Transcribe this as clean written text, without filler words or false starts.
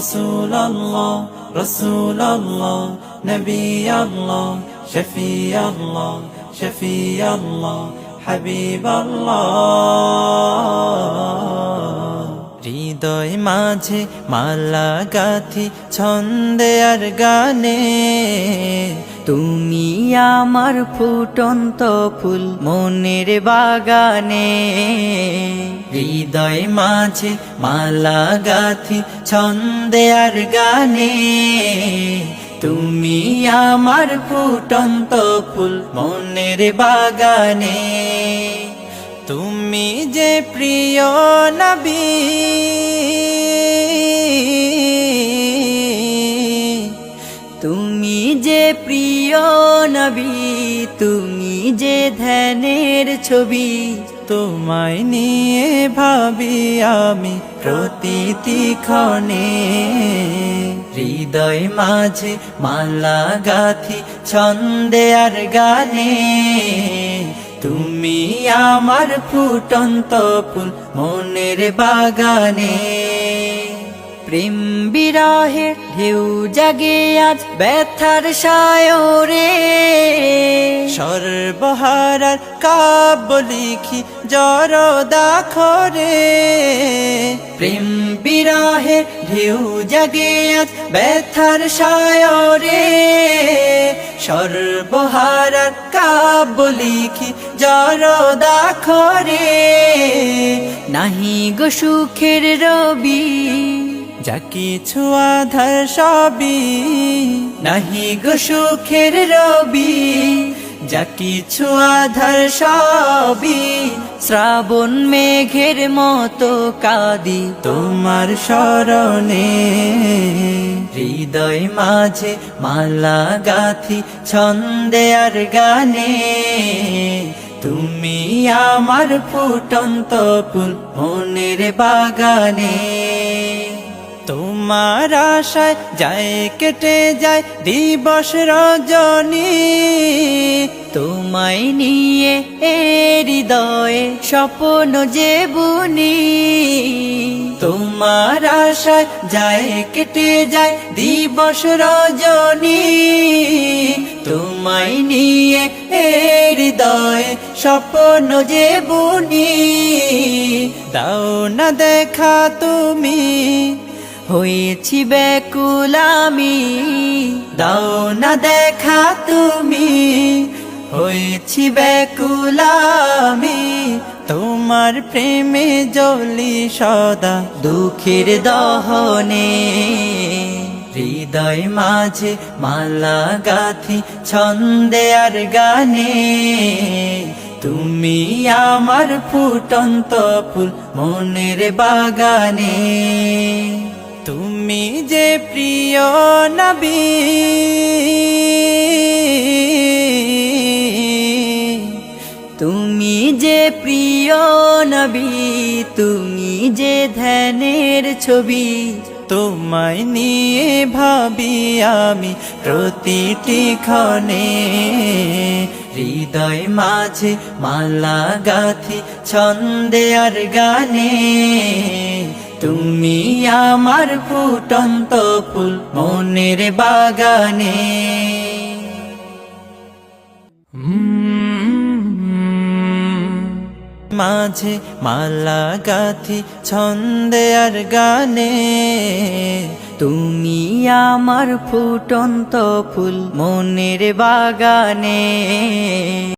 رسول الله رسول الله نبي الله شفيع الله شفيع الله حبيب الله হৃদয় মাঝে মালা গাথি ছন্দে আর গানে তুমি আমার ফুটন্ত ফুল মনের বাগানে হৃদয় মাঝে মালা গাথি ছন্দে আর গানে তুমি আমার ফুটন্ত ফুল মনের বাগানে তুমি যে প্রিয় নবী তুমি যে প্রিয় নবী তুমি যে ধ্যানের ছবি তোমায় নিয়ে ভাবি আমি প্রতিটি ক্ষণে হৃদয় মাঝে মালা গাথি ছন্দে আর গানে তুমি আমার ফুটন্ত ফুল মনের বাগানে প্রেম বিরহে ঢেউ জাগে আজ ব্যথার সায়রে সর্বহারার কাব্য লিখি জরদাখরে প্রেম বিরহে ঢেউ জাগে আজ ব্যথার সায়রে সর্বহারার কাব্য লিখি জরদাখরে নাহি গো সুখের রবি যা কিছু আধার সবই নাহি গো সুখের রবি যা কিছু আধার সবই শ্রাবণ মেঘের মতো কাঁদি তোমার শরণে হৃদয় মাঝে মালা গাথি ছন্দে আর গানে তুমি আমার ফুটন্ত ফুল মনের বাগানে তোমার আশায় যায় কেটে যায় দিবস রজনী তোমায় নিয়ে হৃদয়ে স্বপ্ন যে বুনি তোমার আশায় যায় কেটে যায় দিবস রজনী তোমায় নিয়ে হৃদয়ে স্বপ্ন যে বুনি দাও না দেখা তুমি হয়েছি ব্যাকুল আমি দাও না দেখা তুমি হয়েছি ব্যাকুল আমি তোমার প্রেমে জ্বলি সদা দুঃখের দহনে হৃদয় মাঝে মালা গাথি ছন্দে আর গানে তুমি আমার ফুটন্ত ফুল মনের বাগানে তুমি যে প্রিয় নবী তুমি যে প্রিয় নবী তুমি যে ধ্যানের ছবি তোমায় নিয়ে ভাবি আমি প্রতিটি ক্ষণে হৃদয় মাঝে মালা গাথি ছন্দে আর গানে তুমি আমার ফুটন্ত ফুল মনের বাগানে মাঝে মালা গাথি ছন্দে আর গানে তুমি আমার ফুটন্ত ফুল মনের বাগানে।